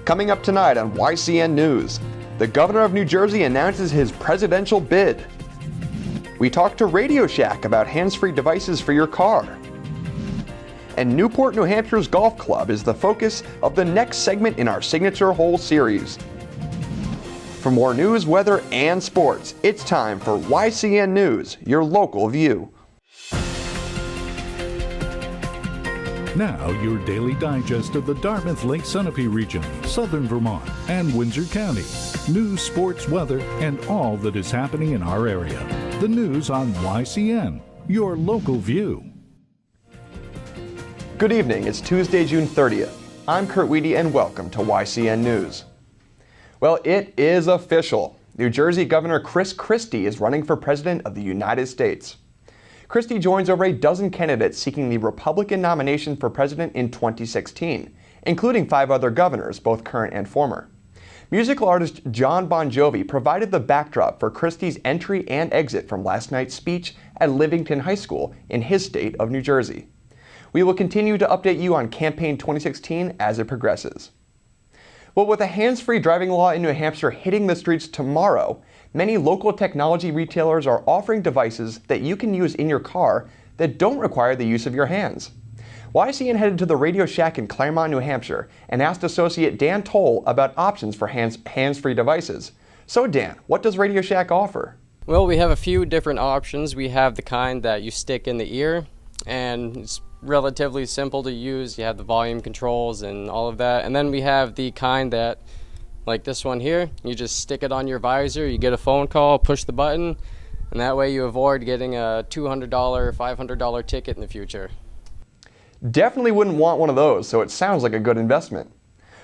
Coming up tonight on YCN News, the governor of New Jersey announces his presidential bid. We talk to Radio Shack about hands-free devices for your car. And Newport, New Hampshire's golf club is the focus of the next segment in our Signature Hole series. For more news, weather, and sports, it's time for YCN News, your local view. Now, your daily digest of the Dartmouth Lake Sunapee region, southern Vermont, and Windsor County. News, sports, weather, and all that is happening in our area. The news on YCN, your local view. Good evening. It's Tuesday, June 30th. I'm Kurt Weedy, and welcome to YCN News. Well, it is official. New Jersey Governor Chris Christie is running for President of the United States. Christie joins over a dozen candidates seeking the Republican nomination for president in 2016, including 5 other governors, both current and former. Musical artist John Bon Jovi provided the backdrop for Christie's entry and exit from last night's speech at Livington High School in his state of New Jersey. We will continue to update you on Campaign 2016 as it progresses. Well, with a hands-free driving law in New Hampshire hitting the streets tomorrow, many local technology retailers are offering devices that you can use in your car that don't require the use of your hands. YCN headed to the Radio Shack in Claremont, New Hampshire, and asked associate Dan Toll about options for hands-free devices. So Dan, what does Radio Shack offer? Well, we have a few different options. We have the kind that you stick in the ear, and it's relatively simple to use. You have the volume controls and all of that. And then we have the kind that, like this one here, you just stick it on your visor, you get a phone call, push the button, and that way you avoid getting a $200, $500 ticket in the future. Definitely wouldn't want one of those, so it sounds like a good investment.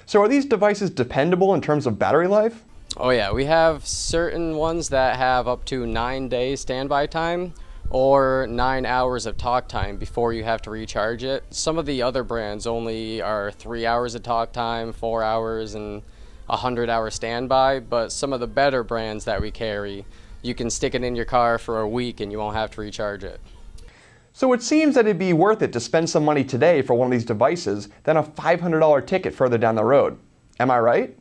So are these devices dependable in terms of battery life? Oh yeah, we have certain ones that have up to 9 days standby time, or 9 hours of talk time before you have to recharge it. Some of the other brands only are 3 hours of talk time, 4 hours, and 100-hour standby, but some of the better brands that we carry, you can stick it in your car for a week and you won't have to recharge it. So it seems that it'd be worth it to spend some money today for one of these devices than a $500 ticket further down the road. Am I right?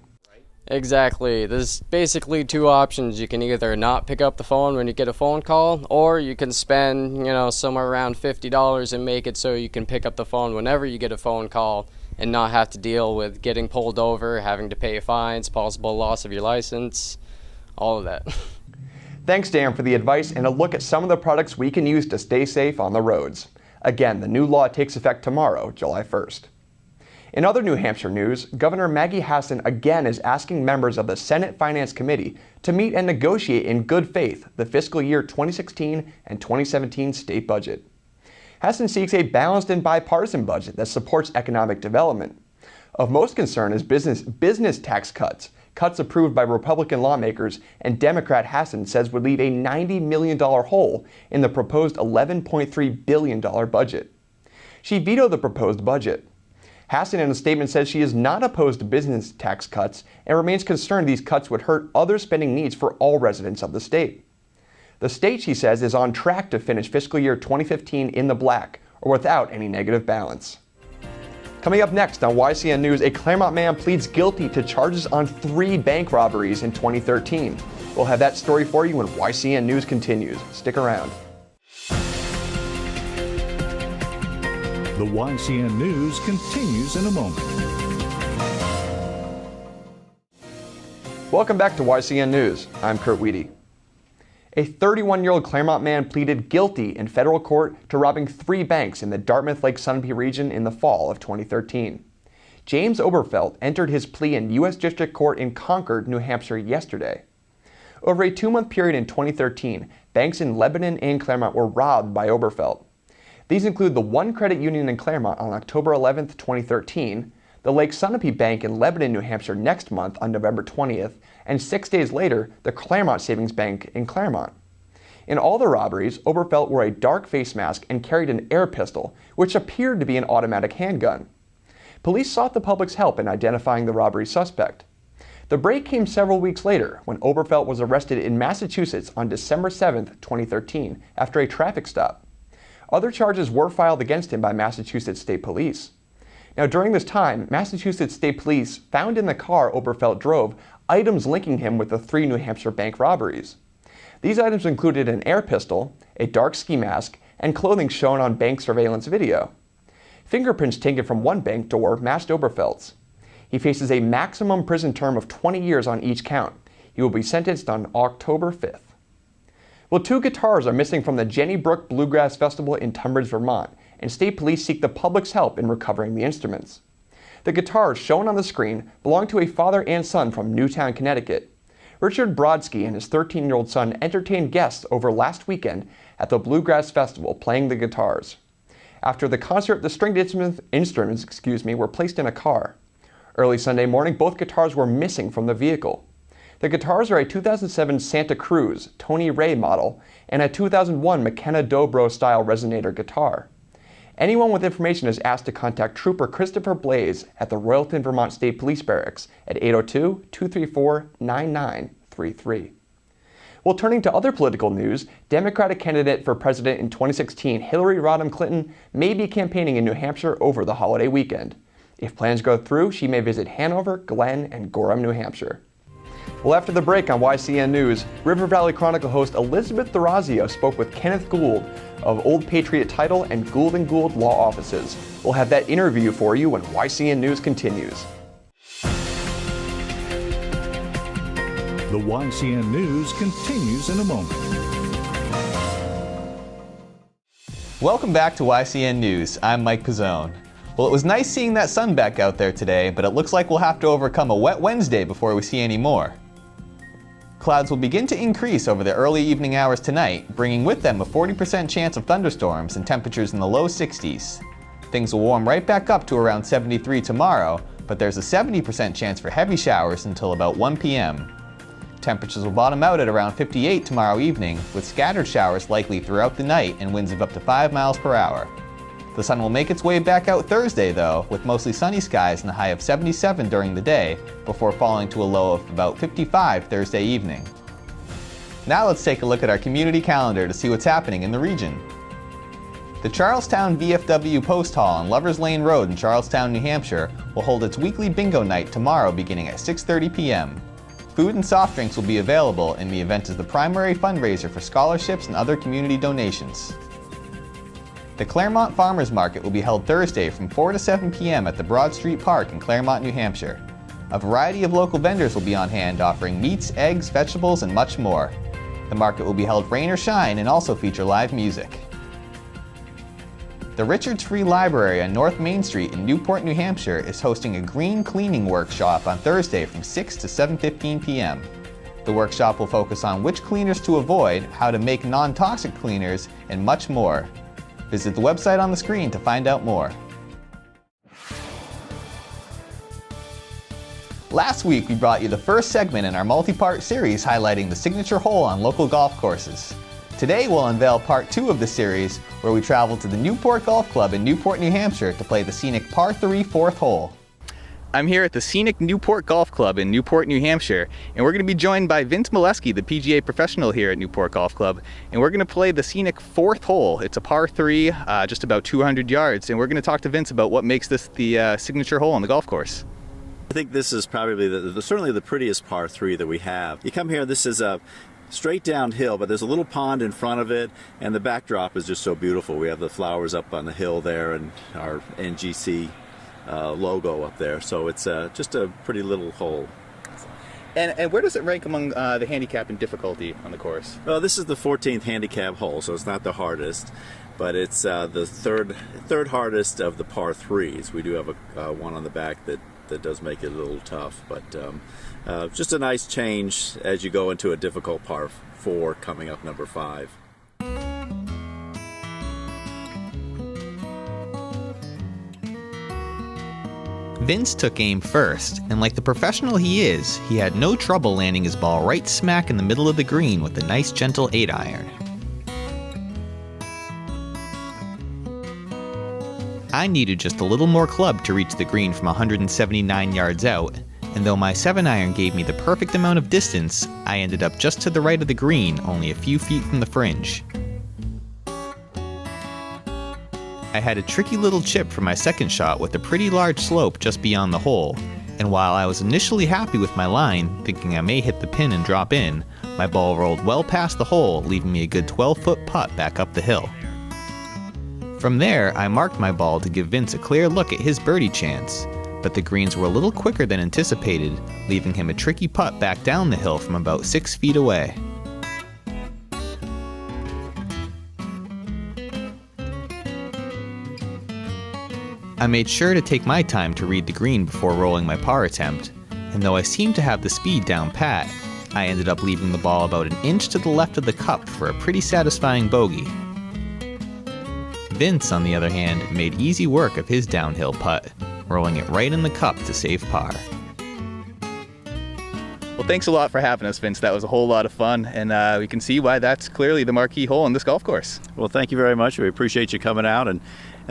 Exactly. There's basically 2 options. You can either not pick up the phone when you get a phone call, or you can spend, somewhere around $50 and make it so you can pick up the phone whenever you get a phone call and not have to deal with getting pulled over, having to pay fines, possible loss of your license, all of that. Thanks, Dan, for the advice and a look at some of the products we can use to stay safe on the roads. Again, the new law takes effect tomorrow, July 1st. In other New Hampshire news, Governor Maggie Hassan again is asking members of the Senate Finance Committee to meet and negotiate in good faith the fiscal year 2016 and 2017 state budget. Hassan seeks a balanced and bipartisan budget that supports economic development. Of most concern is business tax cuts approved by Republican lawmakers, and Democrat Hassan says would leave a $90 million hole in the proposed $11.3 billion budget. She vetoed the proposed budget. Hassan in a statement says she is not opposed to business tax cuts and remains concerned these cuts would hurt other spending needs for all residents of the state. The state, she says, is on track to finish fiscal year 2015 in the black or without any negative balance. Coming up next on YCN News, a Claremont man pleads guilty to charges on 3 bank robberies in 2013. We'll have that story for you when YCN News continues. Stick around. The YCN News continues in a moment. Welcome back to YCN News. I'm Kurt Weedy. A 31-year-old Claremont man pleaded guilty in federal court to robbing 3 banks in the Dartmouth Lake Sunapee region in the fall of 2013. James Oberfeld entered his plea in U.S. District Court in Concord, New Hampshire yesterday. Over a 2-month period in 2013, banks in Lebanon and Claremont were robbed by Oberfeld. These include the One Credit Union in Claremont on October 11, 2013, the Lake Sunapee Bank in Lebanon, New Hampshire next month on November 20th, and 6 days later, the Claremont Savings Bank in Claremont. In all the robberies, Oberfeld wore a dark face mask and carried an air pistol, which appeared to be an automatic handgun. Police sought the public's help in identifying the robbery suspect. The break came several weeks later when Oberfeld was arrested in Massachusetts on December 7, 2013, after a traffic stop. Other charges were filed against him by Massachusetts State Police. Now, during this time, Massachusetts State Police found in the car Oberfeld drove items linking him with the 3 New Hampshire bank robberies. These items included an air pistol, a dark ski mask, and clothing shown on bank surveillance video. Fingerprints taken from one bank door matched Oberfeld's. He faces a maximum prison term of 20 years on each count. He will be sentenced on October 5th. Well, 2 guitars are missing from the Jenny Brook Bluegrass Festival in Tunbridge, Vermont, and state police seek the public's help in recovering the instruments. The guitars shown on the screen belong to a father and son from Newtown, Connecticut. Richard Brodsky and his 13-year-old son entertained guests over last weekend at the Bluegrass Festival playing the guitars. After the concert, the stringed instruments were placed in a car. Early Sunday morning, both guitars were missing from the vehicle. The guitars are a 2007 Santa Cruz Tony Ray model and a 2001 McKenna Dobro-style resonator guitar. Anyone with information is asked to contact Trooper Christopher Blaze at the Royalton, Vermont State Police Barracks at 802-234-9933. Well, turning to other political news, Democratic candidate for president in 2016, Hillary Rodham Clinton, may be campaigning in New Hampshire over the holiday weekend. If plans go through, she may visit Hanover, Glen, and Gorham, New Hampshire. Well, after the break on YCN News, River Valley Chronicle host Elizabeth Durazio spoke with Kenneth Gould of Old Patriot Title and Gould & Gould Law Offices. We'll have that interview for you when YCN News continues. The YCN News continues in a moment. Welcome back to YCN News. I'm Mike Pizzone. Well, it was nice seeing that sun back out there today, but it looks like we'll have to overcome a wet Wednesday before we see any more. Clouds will begin to increase over the early evening hours tonight, bringing with them a 40% chance of thunderstorms and temperatures in the low 60s. Things will warm right back up to around 73 tomorrow, but there's a 70% chance for heavy showers until about 1 p.m. Temperatures will bottom out at around 58 tomorrow evening, with scattered showers likely throughout the night and winds of up to 5 miles per hour. The sun will make its way back out Thursday, though, with mostly sunny skies and a high of 77 during the day, before falling to a low of about 55 Thursday evening. Now let's take a look at our community calendar to see what's happening in the region. The Charlestown VFW Post Hall on Lovers Lane Road in Charlestown, New Hampshire will hold its weekly bingo night tomorrow beginning at 6:30 p.m. Food and soft drinks will be available, and the event is the primary fundraiser for scholarships and other community donations. The Claremont Farmers Market will be held Thursday from 4 to 7 p.m. at the Broad Street Park in Claremont, New Hampshire. A variety of local vendors will be on hand offering meats, eggs, vegetables, and much more. The market will be held rain or shine and also feature live music. The Richards Free Library on North Main Street in Newport, New Hampshire is hosting a green cleaning workshop on Thursday from 6 to 7:15 p.m. The workshop will focus on which cleaners to avoid, how to make non-toxic cleaners, and much more. Visit the website on the screen to find out more. Last week we brought you the first segment in our multi-part series highlighting the signature hole on local golf courses. Today we'll unveil part 2 of the series, where we travel to the Newport Golf Club in Newport, New Hampshire to play the scenic par 3 4th hole. I'm here at the scenic Newport Golf Club in Newport, New Hampshire, and we're going to be joined by Vince Molesky, the PGA professional here at Newport Golf Club, and we're going to play the scenic 4th hole. It's a par 3, just about 200 yards, and we're going to talk to Vince about what makes this the signature hole on the golf course. I think this is probably certainly the prettiest par 3 that we have. You come here, this is a straight downhill, but there's a little pond in front of it, and the backdrop is just so beautiful. We have the flowers up on the hill there and our NGC logo up there, so it's just a pretty little hole. And where does it rank among the handicap and difficulty on the course? Well, this is the 14th handicap hole, so it's not the hardest, but it's the third hardest of the par 3s. We do have a one on the back that does make it a little tough, but just a nice change as you go into a difficult par 4 coming up number 5. Vince took aim first, and like the professional he is, he had no trouble landing his ball right smack in the middle of the green with a nice gentle 8-iron. I needed just a little more club to reach the green from 179 yards out, and though my 7-iron gave me the perfect amount of distance, I ended up just to the right of the green, only a few feet from the fringe. I had a tricky little chip for my second shot with a pretty large slope just beyond the hole, and while I was initially happy with my line, thinking I may hit the pin and drop in, my ball rolled well past the hole, leaving me a good 12-foot putt back up the hill. From there, I marked my ball to give Vince a clear look at his birdie chance, but the greens were a little quicker than anticipated, leaving him a tricky putt back down the hill from about 6 feet away. I made sure to take my time to read the green before rolling my par attempt, and though I seemed to have the speed down pat, I ended up leaving the ball about an inch to the left of the cup for a pretty satisfying bogey. Vince, on the other hand, made easy work of his downhill putt, rolling it right in the cup to save par. Well, thanks a lot for having us, Vince. That was a whole lot of fun, and we can see why that's clearly the marquee hole in this golf course. Well, thank you very much. We appreciate you coming out, and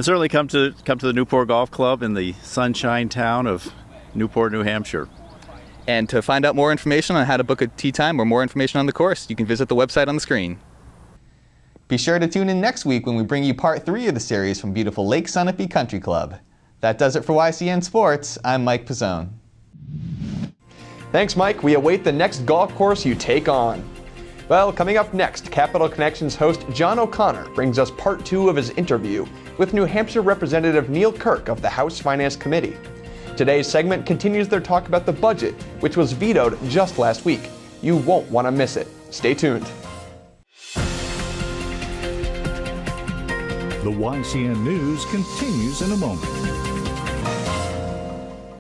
certainly come to the Newport Golf Club in the sunshine town of Newport, New Hampshire. And to find out more information on how to book a tee time or more information on the course, you can visit the website on the screen. Be sure to tune in next week when we bring you part 3 of the series from beautiful Lake Sunapee Country Club. That does it for YCN Sports. I'm Mike Pizzone. Thanks, Mike. We await the next golf course you take on. Well, coming up next, Capital Connections host John O'Connor brings us part 2 of his interview with New Hampshire Representative Neil Kirk of the House Finance Committee. Today's segment continues their talk about the budget, which was vetoed just last week. You won't want to miss it. Stay tuned. The YCN News continues in a moment.